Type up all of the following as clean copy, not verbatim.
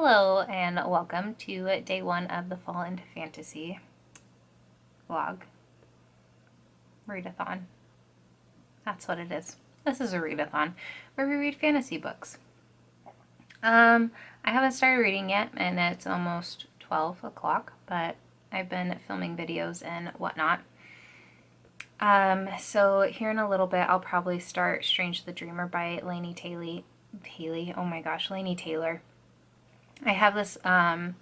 Hello and welcome to day one of the Fall into Fantasy vlog. Readathon. That's what it is. This is a readathon where we read fantasy books. I haven't started reading yet and it's almost 12 o'clock, but I've been filming videos and whatnot. So here in a little bit I'll probably start Strange the Dreamer by Laini Taylor. I have this on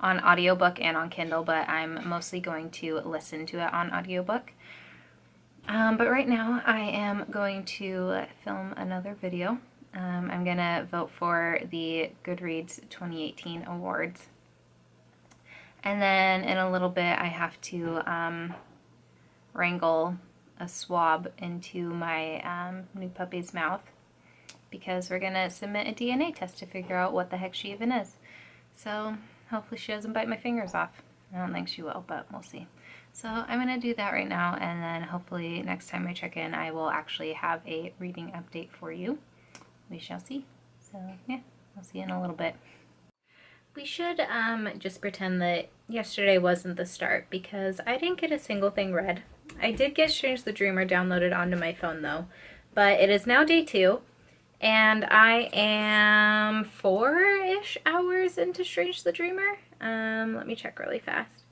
audiobook and on Kindle, but I'm mostly going to listen to it on audiobook. But right now I am going to film another video. I'm going to vote for the Goodreads 2018 awards. And then in a little bit I have to wrangle a swab into my new puppy's mouth, because we're gonna submit a DNA test to figure out what the heck she even is. So hopefully she doesn't bite my fingers off. I don't think she will, but we'll see. So I'm gonna do that right now, and then hopefully next time I check in I will actually have a reading update for you. We shall see. So yeah, I'll see you in a little bit. We should just pretend that yesterday wasn't the start, because I didn't get a single thing read. I did get Strange the Dreamer downloaded onto my phone though, but it is now day 2. And I am 4-ish hours into Strange the Dreamer. Let me check really fast.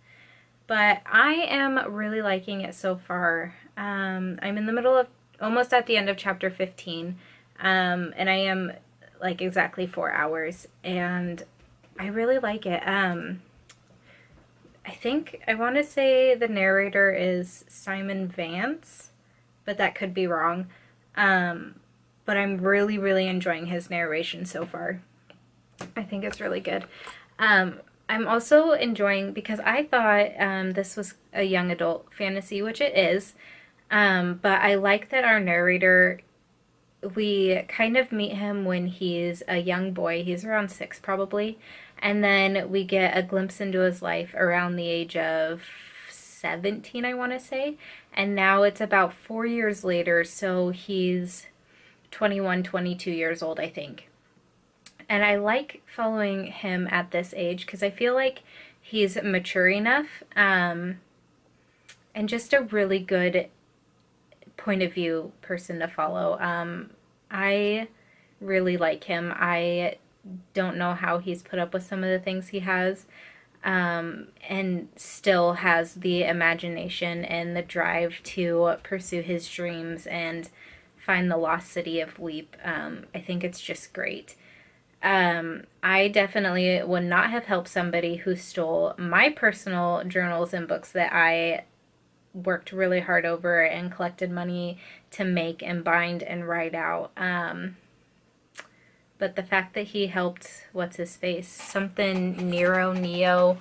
But I am really liking it so far. I'm in the middle of, almost at the end of chapter 15. And I am like exactly 4 hours. And I really like it. I think, I want to say the narrator is Simon Vance, but that could be wrong. But I'm really, really enjoying his narration so far. I think it's really good. I'm also enjoying, because I thought this was a young adult fantasy, which it is, but I like that our narrator, we kind of meet him when he's a young boy. He's around 6 probably, and then we get a glimpse into his life around the age of 17, I want to say, and now it's about 4 years later, so he's 21, 22 years old, I think. And I like following him at this age because I feel like he's mature enough, and just a really good point of view person to follow. I really like him. I don't know how he's put up with some of the things he has, and still has the imagination and the drive to pursue his dreams and find the lost city of Leap. I think it's just great. I definitely would not have helped somebody who stole my personal journals and books that I worked really hard over and collected money to make and bind and write out. But the fact that he helped, what's his face? Something Neo,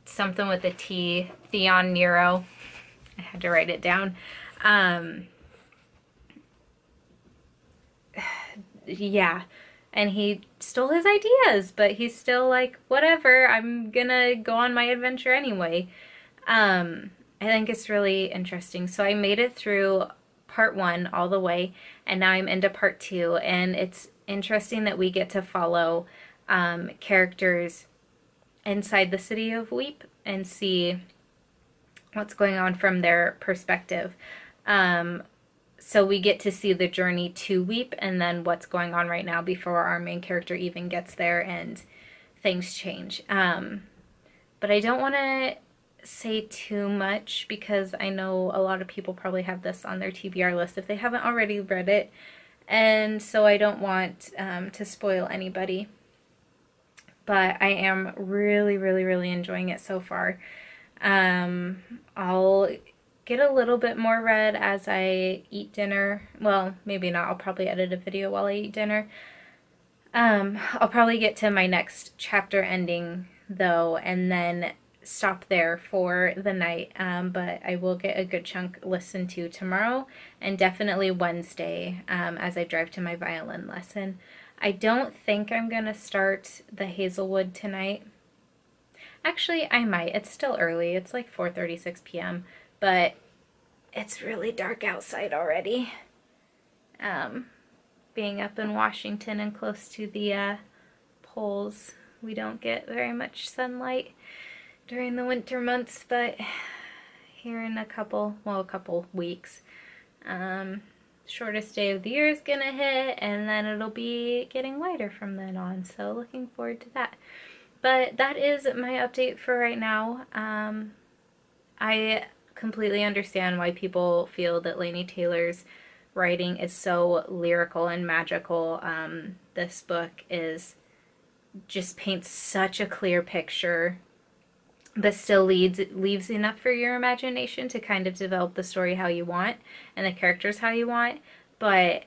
something with a T, Theon Nero. I had to write it down. Yeah, and he stole his ideas, but he's still like, whatever, I'm gonna go on my adventure anyway. I think it's really interesting. So I made it through part 1 all the way, and now I'm into part 2, and it's interesting that we get to follow characters inside the city of Weep and see what's going on from their perspective. So we get to see the journey to Weep and then what's going on right now before our main character even gets there and things change. But I don't want to say too much because I know a lot of people probably have this on their TBR list if they haven't already read it. And so I don't want to spoil anybody. But I am really, really, really enjoying it so far. I'll get a little bit more read as I eat dinner. Well, maybe not. I'll probably edit a video while I eat dinner. I'll probably get to my next chapter ending though, and then stop there for the night. But I will get a good chunk listened to tomorrow and definitely Wednesday as I drive to my violin lesson. I don't think I'm gonna start the Hazelwood tonight. Actually, I might. It's still early. It's like 4:36 p.m. But it's really dark outside already. Being up in Washington and close to the poles We don't get very much sunlight during the winter months, but here in a couple weeks, shortest day of the year is gonna hit, and then it'll be getting lighter from then on, so looking forward to that. But that is my update for right now. I completely understand why people feel that Laini Taylor's writing is so lyrical and magical. This book just paints such a clear picture, but still leaves enough for your imagination to kind of develop the story how you want and the characters how you want. But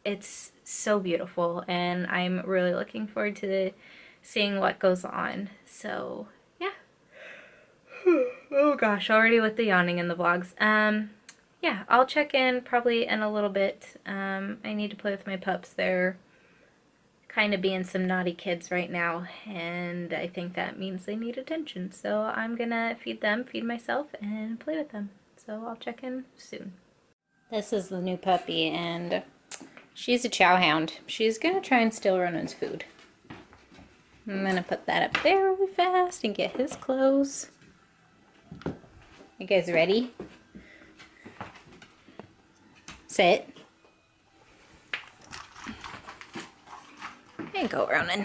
it's so beautiful, and I'm really looking forward to seeing what goes on. So yeah. Oh gosh, already with the yawning in the vlogs. Yeah, I'll check in probably in a little bit. I need to play with my pups. They're kind of being some naughty kids right now, and I think that means they need attention. So I'm gonna feed them, feed myself, and play with them. So I'll check in soon. This is the new puppy, and she's a chow hound. She's gonna try and steal Ronan's food. I'm gonna put that up there really fast and get his clothes. You guys ready? Sit. There you go, Ronan.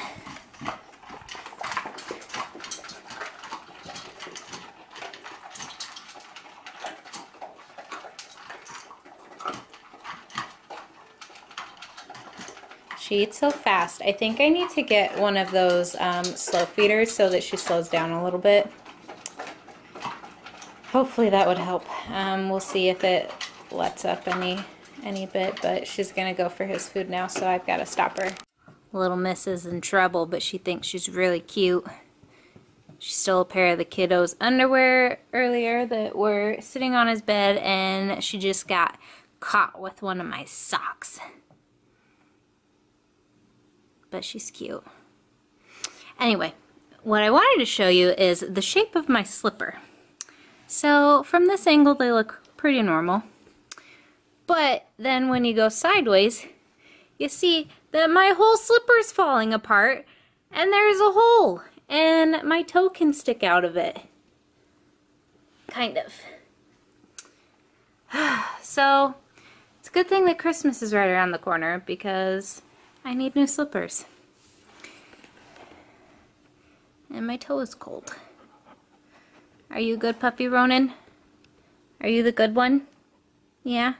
She eats so fast. I think I need to get one of those slow feeders so that she slows down a little bit. Hopefully that would help. We'll see if it lets up any bit, but she's gonna go for his food now, so I've got to stop her. Little Miss is in trouble, but she thinks she's really cute. She stole a pair of the kiddos' underwear earlier that were sitting on his bed, and she just got caught with one of my socks. But she's cute. Anyway, what I wanted to show you is the shape of my slipper. So from this angle they look pretty normal, but then when you go sideways you see that my whole slipper's falling apart and there's a hole and my toe can stick out of it. Kind of. So it's a good thing that Christmas is right around the corner because I need new slippers. And my toe is cold. Are you a good puppy, Ronan? Are you the good one? Yeah?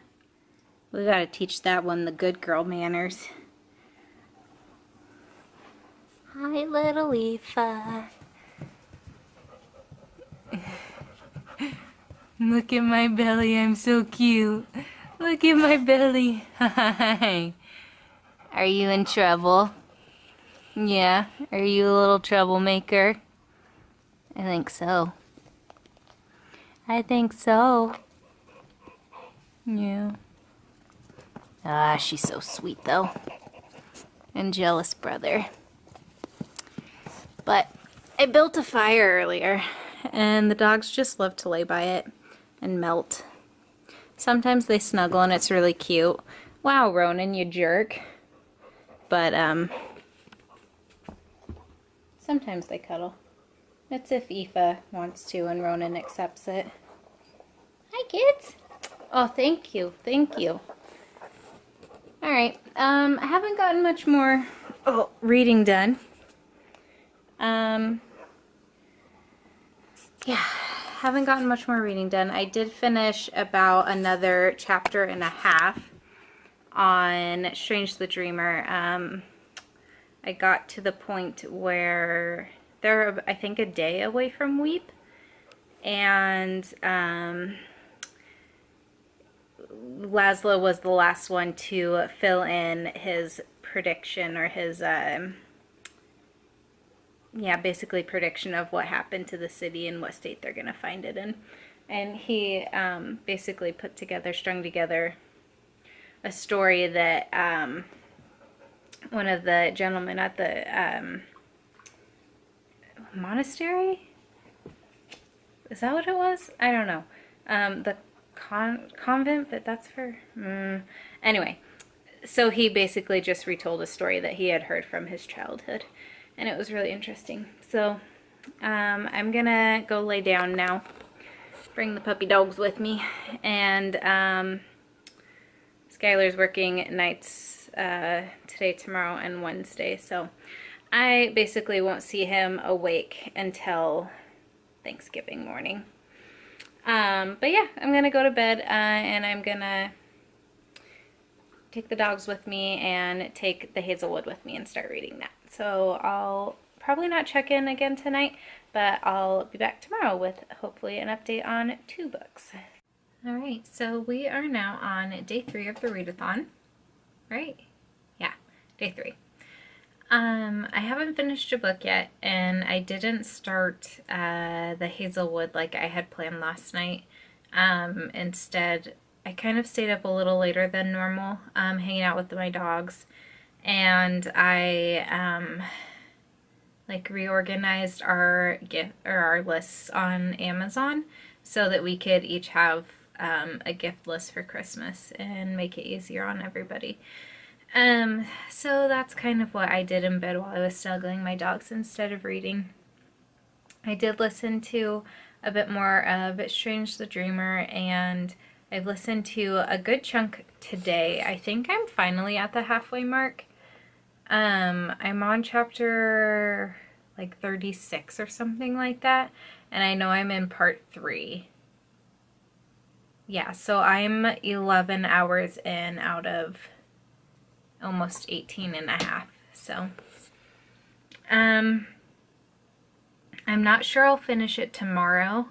We gotta teach that one the good girl manners. Hi, little Aoife. Look at my belly, I'm so cute. Look at my belly. Hi. Are you in trouble? Yeah? Are you a little troublemaker? I think so. I think so. Yeah. Ah, she's so sweet though. And jealous brother. But I built a fire earlier, and the dogs just love to lay by it and melt. Sometimes they snuggle and it's really cute. Wow, Ronan, you jerk. But sometimes they cuddle. That's if Aoife wants to and Ronan accepts it. Hi, kids. Oh, thank you. Thank you. Alright, I haven't gotten much more reading done. Yeah, haven't gotten much more reading done. I did finish about another chapter and a half on Strange the Dreamer. I got to the point where they're, I think, a day away from Weep, and Laszlo was the last one to fill in his prediction, or his yeah, basically prediction of what happened to the city and what state they're gonna find it in. And he basically strung together a story that one of the gentlemen at the monastery, is that what it was? I don't know. The convent, but that's for anyway, so he basically just retold a story that he had heard from his childhood. and it was really interesting. So I'm gonna go lay down now, bring the puppy dogs with me, and Skylar's working nights today, tomorrow, and Wednesday, so I basically won't see him awake until Thanksgiving morning. But yeah, I'm gonna go to bed and I'm gonna take the dogs with me and take the Hazelwood with me and start reading that. So I'll probably not check in again tonight, but I'll be back tomorrow with hopefully an update on 2 books. Alright, so we are now on day 3 of the readathon, right? Yeah, day 3. I haven't finished a book yet, and I didn't start the Hazelwood like I had planned last night. Instead, I kind of stayed up a little later than normal, hanging out with my dogs, and I like reorganized our our lists on Amazon so that we could each have a gift list for Christmas and make it easier on everybody. So that's kind of what I did in bed while I was snuggling my dogs instead of reading. I did listen to a bit more of Strange the Dreamer, and I've listened to a good chunk today. I think I'm finally at the halfway mark. I'm on chapter like 36 or something like that, and I know I'm in part 3. Yeah, so I'm 11 hours in out of almost 18 and a half. So, I'm not sure I'll finish it tomorrow,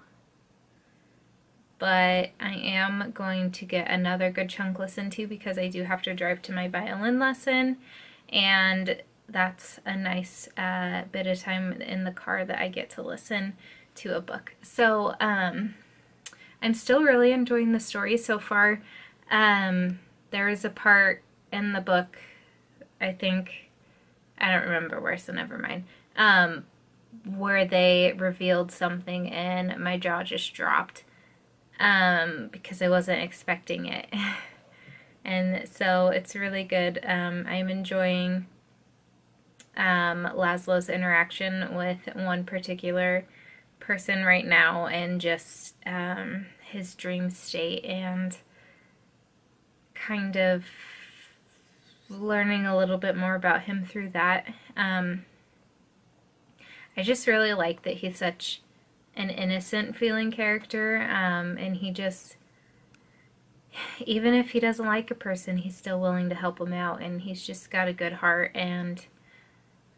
but I am going to get another good chunk listened to because I do have to drive to my violin lesson, and that's a nice bit of time in the car that I get to listen to a book. So, I'm still really enjoying the story so far. There is a part in the book, I think, I don't remember where, so never mind, where they revealed something and my jaw just dropped because I wasn't expecting it. And so it's really good. I'm enjoying Laszlo's interaction with one particular person right now, and just his dream state, and kind of learning a little bit more about him through that. I just really like that he's such an innocent feeling character, and he just, even if he doesn't like a person, he's still willing to help them out, and he's just got a good heart. And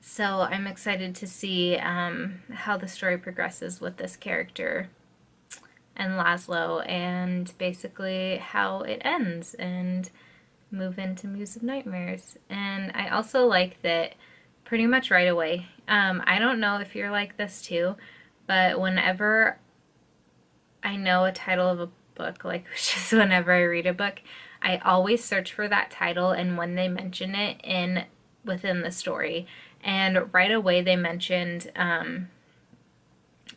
so I'm excited to see how the story progresses with this character and Laszlo, and basically how it ends, and move into Muse of Nightmares. And I also like that pretty much right away, I don't know if you're like this too, but whenever I know a title of a book, like just whenever I read a book, I always search for that title and when they mention it within the story. And right away they mentioned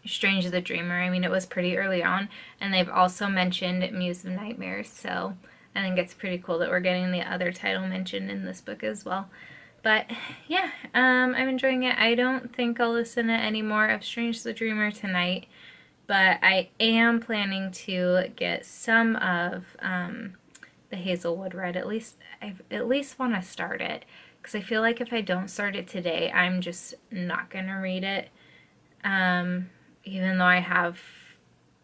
Strange the Dreamer. I mean, it was pretty early on, and they've also mentioned Muse of Nightmares, so I think it's pretty cool that we're getting the other title mentioned in this book as well. But yeah, I'm enjoying it. I don't think I'll listen to any more of Strange the Dreamer tonight, but I am planning to get some of the Hazelwood read. I at least want to start it, because I feel like if I don't start it today, I'm just not going to read it. Even though I have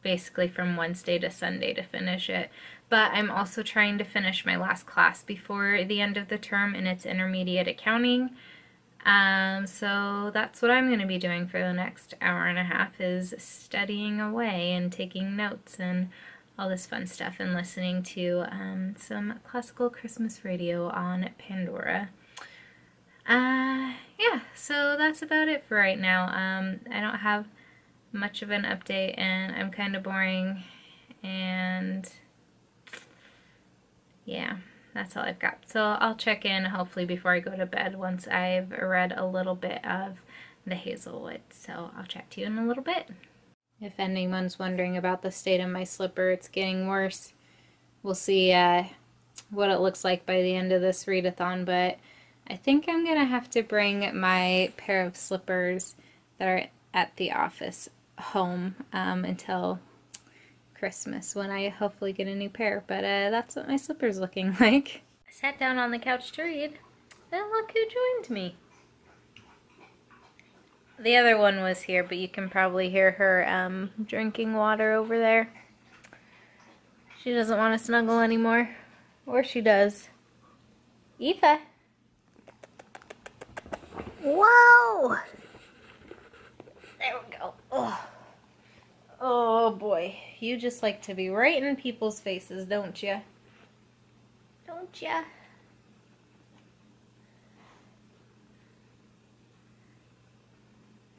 basically from Wednesday to Sunday to finish it. But I'm also trying to finish my last class before the end of the term, and it's intermediate accounting. So that's what I'm going to be doing for the next hour and a half, is studying away and taking notes and all this fun stuff, and listening to some classical Christmas radio on Pandora. Yeah, so that's about it for right now. I don't have much of an update, and I'm kind of boring, and yeah, that's all I've got. So I'll check in hopefully before I go to bed once I've read a little bit of the Hazelwood. So I'll chat to you in a little bit. If anyone's wondering about the state of my slipper, it's getting worse. We'll see what it looks like by the end of this readathon, but I think I'm gonna have to bring my pair of slippers that are at the office home until Christmas when I hopefully get a new pair, but that's what my slipper's looking like. I sat down on the couch to read, and look who joined me. The other one was here, but you can probably hear her drinking water over there. She doesn't want to snuggle anymore, or she does. Eva! Whoa! There we go. Oh. Oh boy, you just like to be right in people's faces, don't you? Don't ya?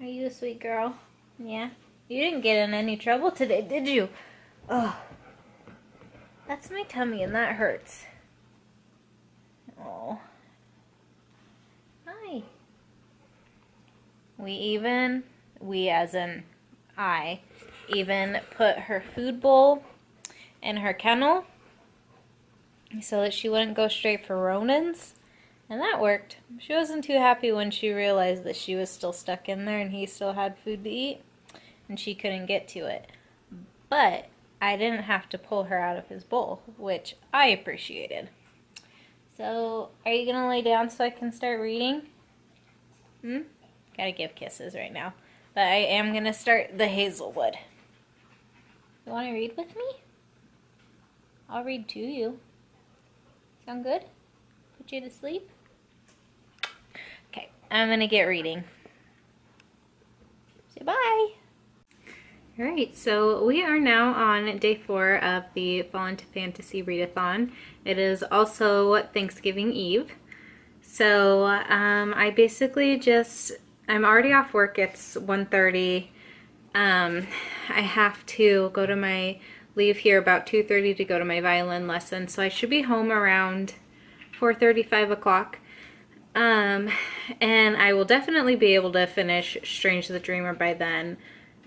Are you a sweet girl? Yeah? You didn't get in any trouble today, did you? Oh. That's my tummy and that hurts. Oh. Hi. We as in I, even put her food bowl in her kennel so that she wouldn't go straight for Ronan's, and that worked. She wasn't too happy when she realized that she was still stuck in there and he still had food to eat and she couldn't get to it. But I didn't have to pull her out of his bowl, which I appreciated. So, are you gonna lay down so I can start reading? Gotta give kisses right now. But I am gonna start the Hazelwood. You wanna read with me? I'll read to you. Sound good? Put you to sleep? Okay, I'm gonna get reading. Say bye! Alright, so we are now on day 4 of the Fall into Fantasy Readathon. It is also Thanksgiving Eve. So I basically I'm already off work. It's 1:30. I have to go to leave here about 2:30 to go to my violin lesson. So I should be home around 4:30, 5 o'clock. And I will definitely be able to finish Strange the Dreamer by then.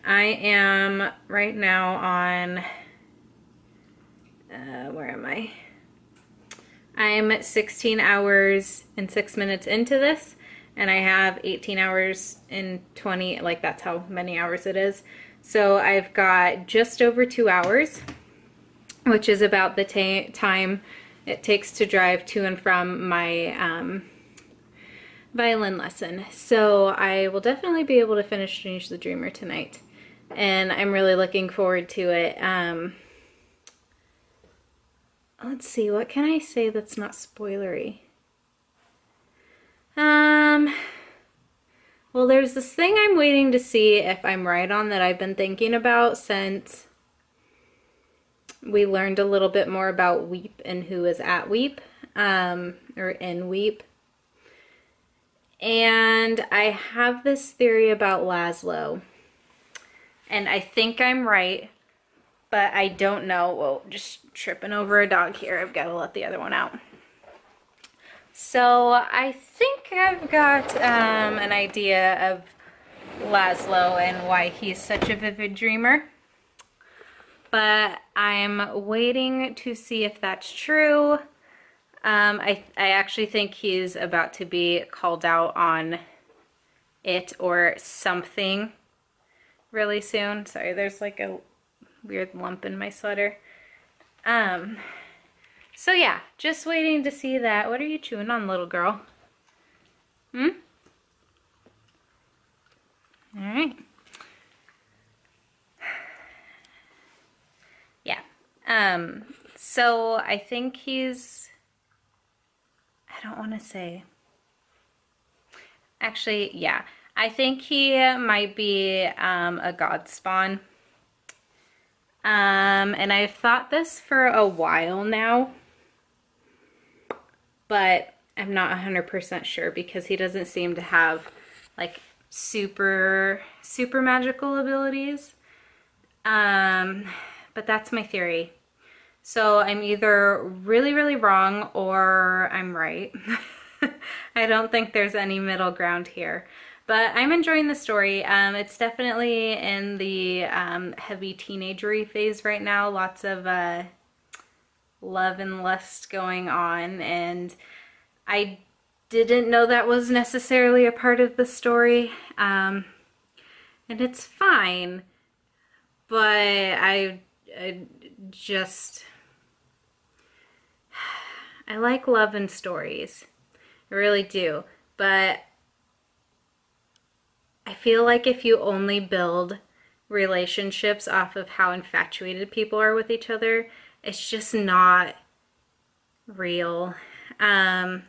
I am right now on, where am I? I'm 16 hours and 6 minutes into this, and I have 18 hours and 20, like that's how many hours it is. So I've got just over 2 hours, which is about the time it takes to drive to and from my violin lesson. So I will definitely be able to finish Strange the Dreamer tonight, and I'm really looking forward to it. Let's see, what can I say that's not spoilery? Well, there's this thing I'm waiting to see if I'm right on that I've been thinking about since we learned a little bit more about Weep and who is at Weep, or in Weep. And I have this theory about Laszlo, and I think I'm right, but I don't know. Whoa, just tripping over a dog here. I've got to let the other one out. So I think I've got an idea of Laszlo and why he's such a vivid dreamer. But I'm waiting to see if that's true. I actually think he's about to be called out on it or something really soon. Sorry, there's like a weird lump in my sweater. So yeah, just waiting to see that. What are you chewing on, little girl? All right. Yeah. So I think he's, I don't want to say. Actually, yeah. I think he might be a god spawn. And I've thought this for a while now, but I'm not 100% sure because he doesn't seem to have like super magical abilities. But that's my theory. So I'm either really wrong or I'm right. I don't think there's any middle ground here. But I'm enjoying the story. It's definitely in the heavy teenagery phase right now. Lots of love and lust going on, and I didn't know that was necessarily a part of the story. And it's fine, but I just, I like love and stories. I really do. But I feel like if you only build relationships off of how infatuated people are with each other, it's just not real. And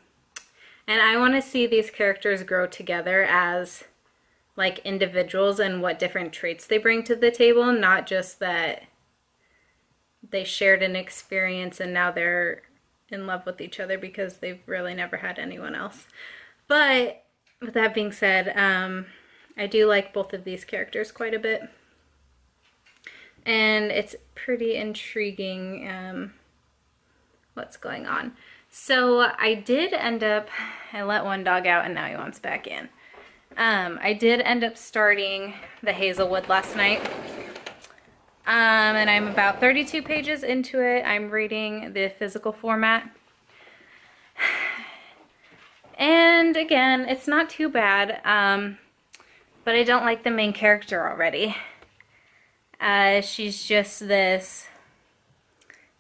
I want to see these characters grow together as like individuals and what different traits they bring to the table, not just that they shared an experience and now they're in love with each other because they've really never had anyone else. But with that being said, I do like both of these characters quite a bit. And it's pretty intriguing what's going on. So I did end up, I let one dog out and now he wants back in. I did end up starting the Hazelwood last night. And I'm about 32 pages into it. I'm reading the physical format. And again, it's not too bad, but I don't like the main character already. She's just this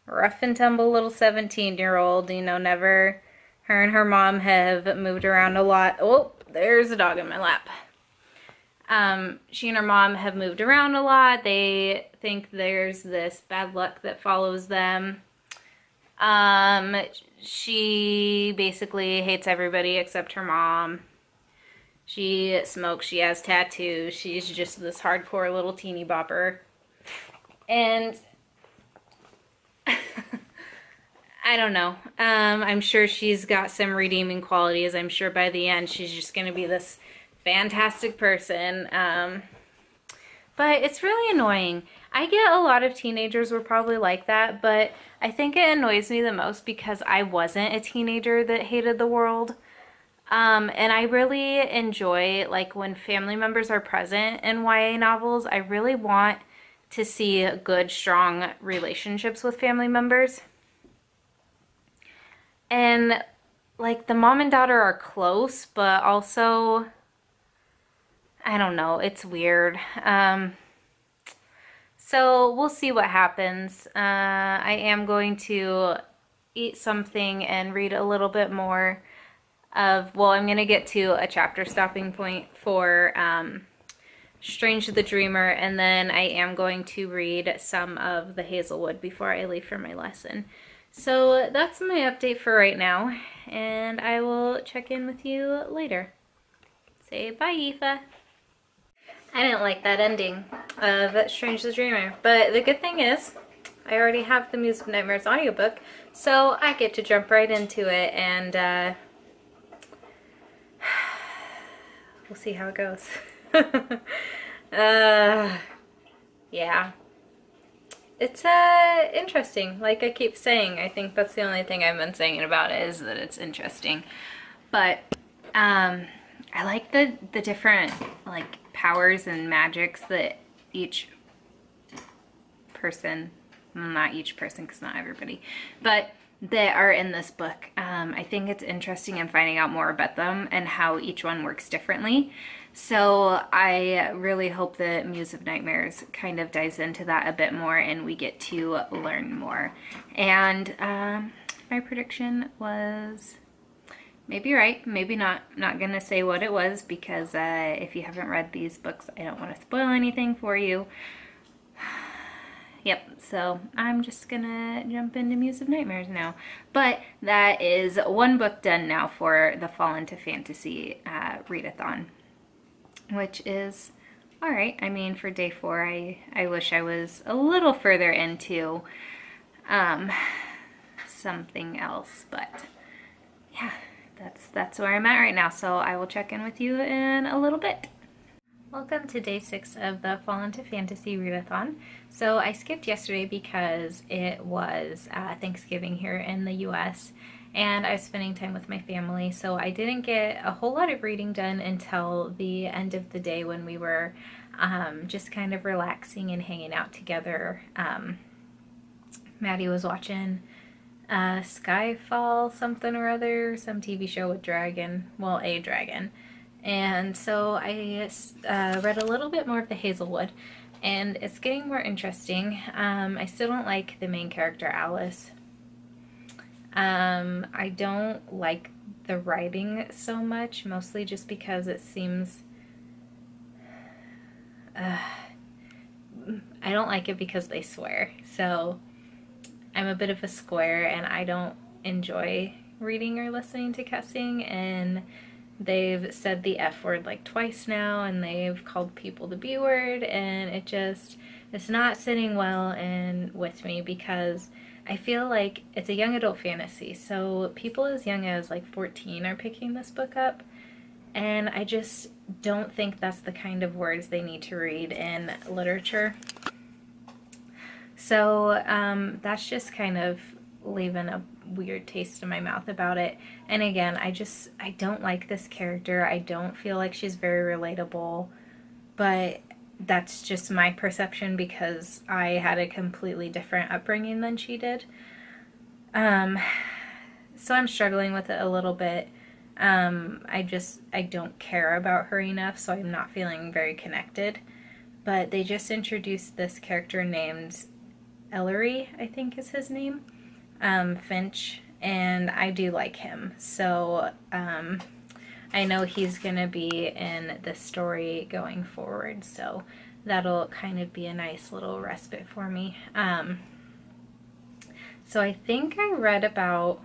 rough and tumble little 17-year-old, you know, never, her and her mom have moved around a lot. Oh, there's a dog in my lap. She and her mom have moved around a lot. They think there's this bad luck that follows them. She basically hates everybody except her mom. She smokes, she has tattoos, she's just this hardcore little teeny bopper. And I don't know. I'm sure she's got some redeeming qualities. I'm sure by the end she's just going to be this fantastic person. But it's really annoying. I get a lot of teenagers were probably like that, but I think it annoys me the most because I wasn't a teenager that hated the world. And I really enjoy, like, when family members are present in YA novels, I really want to see good, strong relationships with family members. And, like, the mom and daughter are close, but also, I don't know, it's weird. So we'll see what happens. I am going to eat something and read a little bit more of, well, I'm going to get to a chapter stopping point for Strange the Dreamer, and then I am going to read some of the Hazelwood before I leave for my lesson. So that's my update for right now, and I will check in with you later. Say bye, Aoife. I didn't like that ending of Strange the Dreamer, but the good thing is I already have the Muse of Nightmares audiobook, so I get to jump right into it, and we'll see how it goes. Yeah. It's interesting. Like I keep saying, I think that's the only thing I've been saying about it, is that it's interesting. But I like the different like powers and magics that each person, not each person because not everybody, but that are in this book. I think it's interesting in finding out more about them and how each one works differently. So I really hope that Muse of Nightmares kind of dives into that a bit more and we get to learn more. And my prediction was maybe right, maybe not. I'm not gonna say what it was because if you haven't read these books, I don't want to spoil anything for you. Yep, so I'm just gonna jump into Muse of Nightmares now. But that is one book done now for the Fall into Fantasy readathon, which is alright. I mean, for day 4, I wish I was a little further into something else, but yeah, that's where I'm at right now, so I will check in with you in a little bit. Welcome to day 6 of the Fall into Fantasy readathon. So I skipped yesterday because it was Thanksgiving here in the US and I was spending time with my family, so I didn't get a whole lot of reading done until the end of the day when we were just kind of relaxing and hanging out together. Maddie was watching Skyfall something or other, some TV show with dragon, well, a dragon. And so I read a little bit more of the Hazelwood, and it's getting more interesting. I still don't like the main character, Alice. I don't like the writing so much, mostly just because it seems... I don't like it because they swear. So I'm a bit of a square, and I don't enjoy reading or listening to cussing, and they've said the F word like twice now, and they've called people the B word, and it's not sitting well with me, because I feel like it's a young adult fantasy, so people as young as like 14 are picking this book up, and I just don't think that's the kind of words they need to read in literature. So that's just kind of leaving a weird taste in my mouth about it. And again, I don't like this character. I don't feel like she's very relatable, but that's just my perception because I had a completely different upbringing than she did. So I'm struggling with it a little bit. I don't care about her enough, so I'm not feeling very connected. But they just introduced this character named Ellery, I think is his name, Finch, and I do like him. So I know he's going to be in the story going forward, so that'll kind of be a nice little respite for me. So I think I read about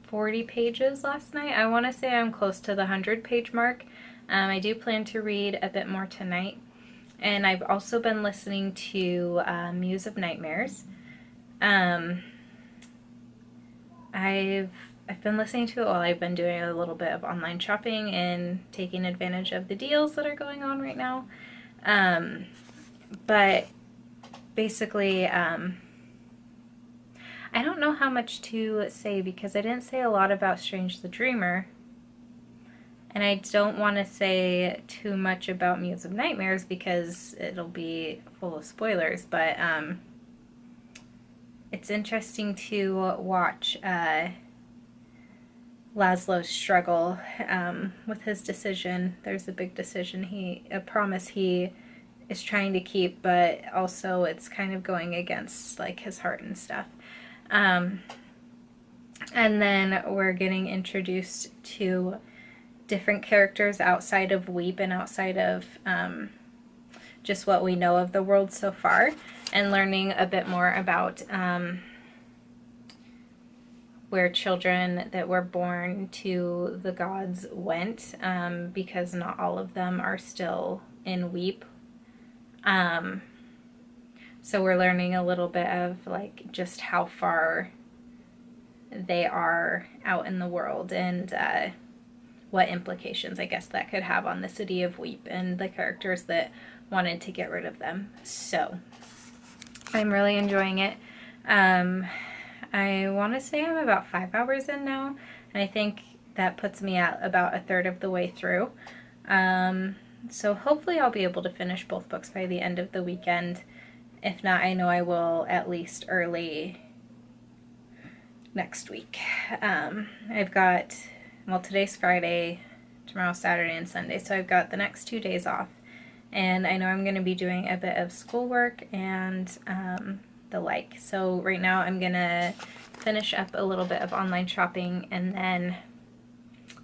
40 pages last night. I want to say I'm close to the 100-page mark. I do plan to read a bit more tonight. And I've also been listening to Muse of Nightmares. I've been listening to it while I've been doing a little bit of online shopping and taking advantage of the deals that are going on right now. But basically, I don't know how much to say because I didn't say a lot about Strange the Dreamer. And I don't want to say too much about Muse of Nightmares because it'll be full of spoilers, but it's interesting to watch Laszlo's struggle with his decision. There's a big decision, a promise he is trying to keep, but also it's kind of going against like his heart and stuff. And then we're getting introduced to different characters outside of Weep and outside of just what we know of the world so far, and learning a bit more about where children that were born to the gods went, because not all of them are still in Weep. So we're learning a little bit of like just how far they are out in the world, and what implications I guess that could have on the city of Weep and the characters that wanted to get rid of them. So I'm really enjoying it. I want to say I'm about 5 hours in now, and I think that puts me at about a third of the way through. So hopefully I'll be able to finish both books by the end of the weekend. If not, I know I will at least early next week. I've got, well, today's Friday, tomorrow's Saturday and Sunday, so I've got the next 2 days off. And I know I'm going to be doing a bit of schoolwork and the like. So right now I'm going to finish up a little bit of online shopping and then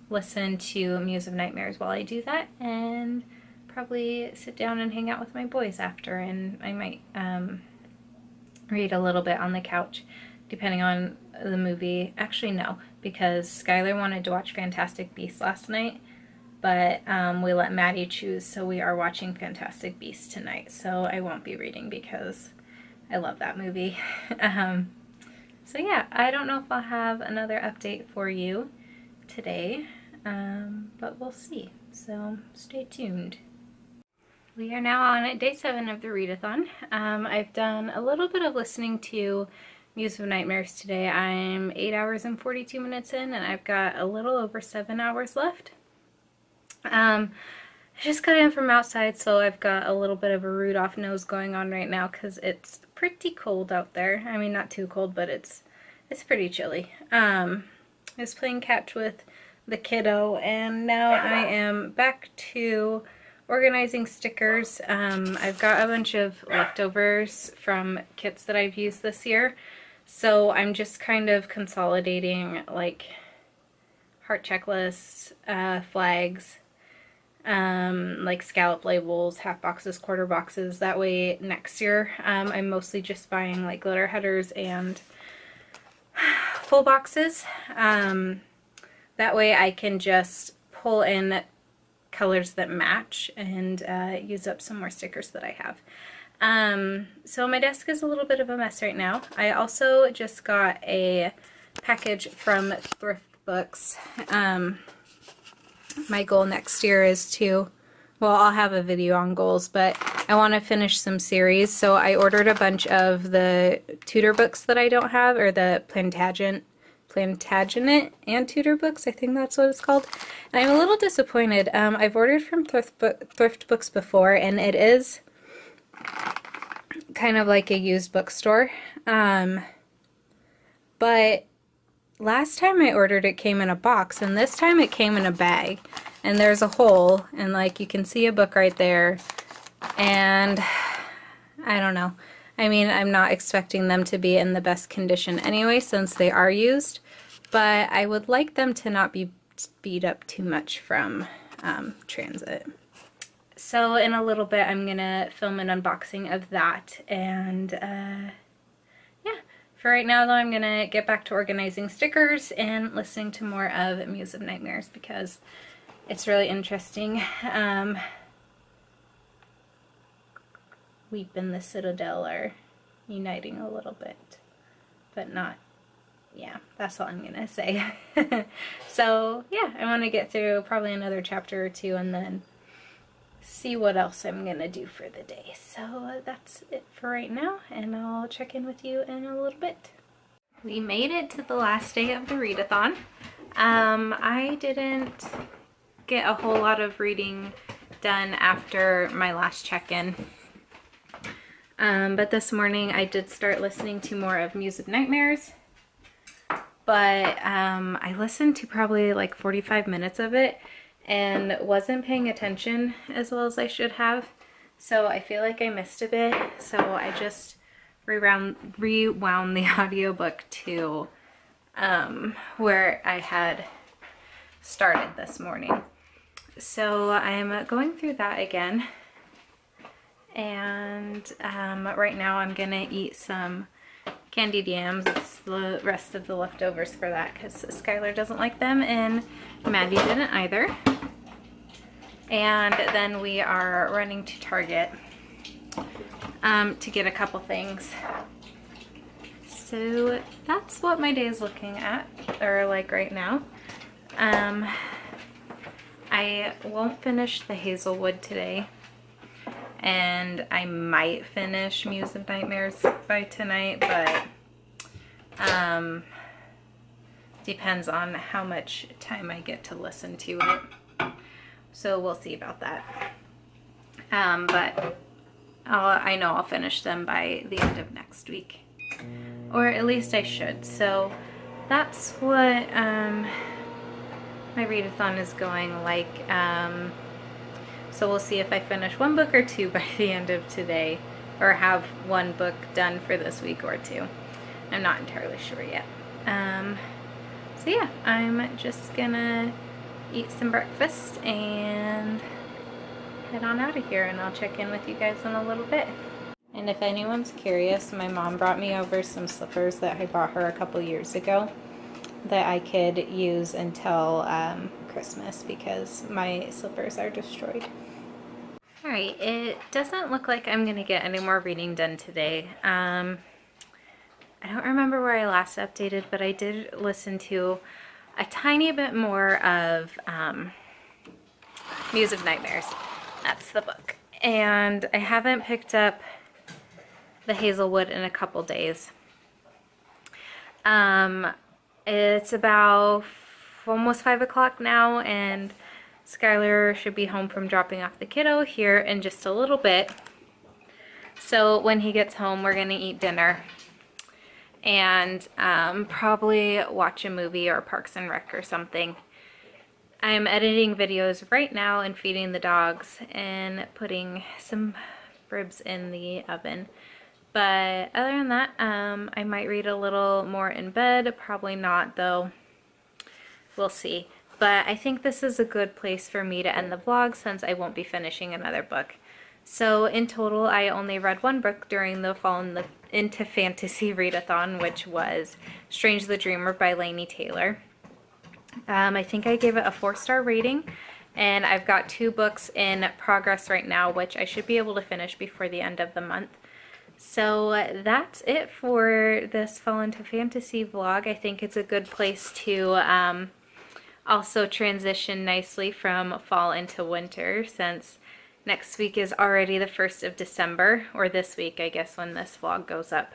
listen to Muse of Nightmares while I do that, and probably sit down and hang out with my boys after, and I might read a little bit on the couch depending on the movie. Actually no, because Skylar wanted to watch Fantastic Beasts last night, but we let Maddie choose, so we are watching Fantastic Beasts tonight, so I won't be reading because I love that movie. So yeah, I don't know if I'll have another update for you today, but we'll see, so stay tuned. We are now on day 7 of the readathon. I've done a little bit of listening to Muse of Nightmares today. I'm 8 hours and 42 minutes in, and I've got a little over 7 hours left. I just got in from outside, so I've got a little bit of a Rudolph nose going on right now because it's pretty cold out there. I mean, not too cold, but it's It's pretty chilly. I was playing catch with the kiddo, and now I am back to organizing stickers. I've got a bunch of leftovers from kits that I've used this year, so I'm just kind of consolidating like heart checklists, flags, like scallop labels, half boxes, quarter boxes. That way next year I'm mostly just buying like glitter headers and full boxes. That way I can just pull in colors that match and use up some more stickers that I have. So my desk is a little bit of a mess right now. I also just got a package from Thrift Books. My goal next year is to, well, I'll have a video on goals, but I want to finish some series. So I ordered a bunch of the tutor books that I don't have, or the Plantagenet and tutor books, I think that's what it's called. And I'm a little disappointed. I've ordered from Thrift Books before, and it is kind of like a used bookstore. But last time I ordered it came in a box, and this time it came in a bag. And there's a hole, and like you can see a book right there. And I don't know. I mean, I'm not expecting them to be in the best condition anyway, since they are used. But I would like them to not be beat up too much from transit. So in a little bit I'm gonna film an unboxing of that, and yeah, for right now though I'm gonna get back to organizing stickers and listening to more of Muse of Nightmares because it's really interesting. Weep and the Citadel are uniting a little bit, but not. Yeah, that's all I'm gonna say. So yeah, I want to get through probably another chapter or two and then see what else I'm gonna do for the day. So that's it for right now, and I'll check in with you in a little bit. We made it to the last day of the readathon. I didn't get a whole lot of reading done after my last check-in. But this morning I did start listening to more of Muse of Nightmares. But I listened to probably like 45 minutes of it and wasn't paying attention as well as I should have. So I feel like I missed a bit. So I just rewound the audiobook to where I had started this morning. So I'm going through that again. And right now I'm gonna eat some candied yams. It's the rest of the leftovers for that because Skylar doesn't like them and Maddie didn't either. And then we are running to Target to get a couple things. So that's what my day is looking at, or like right now. I won't finish the Hazelwood today, and I might finish Muse of Nightmares by tonight, but depends on how much time I get to listen to it. So we'll see about that. But I know I'll finish them by the end of next week, or at least I should. So that's what my readathon is going like. So we'll see if I finish one book or two by the end of today, or have one book done for this week or two. I'm not entirely sure yet. So yeah, I'm just gonna eat some breakfast and head on out of here, and I'll check in with you guys in a little bit. And if anyone's curious, my mom brought me over some slippers that I bought her a couple years ago that I could use until Christmas because my slippers are destroyed. Alright, it doesn't look like I'm going to get any more reading done today. I don't remember where I last updated, but I did listen to a tiny bit more of Muse of Nightmares. That's the book. And I haven't picked up the Hazelwood in a couple days. It's about almost 5 o'clock now, and Skylar should be home from dropping off the kiddo here in just a little bit. So when he gets home, we're gonna eat dinner. and probably watch a movie or Parks and Rec or something. I'm editing videos right now and feeding the dogs and putting some ribs in the oven. But other than that, I might read a little more in bed. Probably not, though. We'll see. But I think this is a good place for me to end the vlog since I won't be finishing another book. So in total, I only read one book during the Fall into Fantasy Readathon, which was Strange the Dreamer by Laini Taylor. I think I gave it a 4-star rating, and I've got 2 books in progress right now, which I should be able to finish before the end of the month. So that's it for this Fall into Fantasy vlog. I think it's a good place to also transition nicely from fall into winter, since next week is already the 1st of December, or this week, I guess, when this vlog goes up.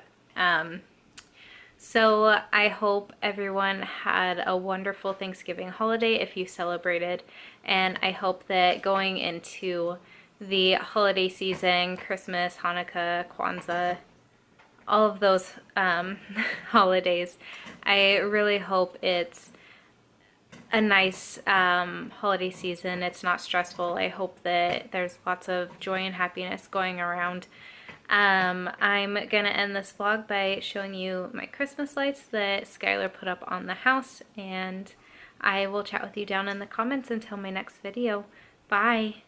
So I hope everyone had a wonderful Thanksgiving holiday if you celebrated, and I hope that going into the holiday season, Christmas, Hanukkah, Kwanzaa, all of those holidays, I really hope it's a nice holiday season. It's not stressful. I hope that there's lots of joy and happiness going around. I'm gonna end this vlog by showing you my Christmas lights that Skylar put up on the house, and I will chat with you down in the comments until my next video. Bye!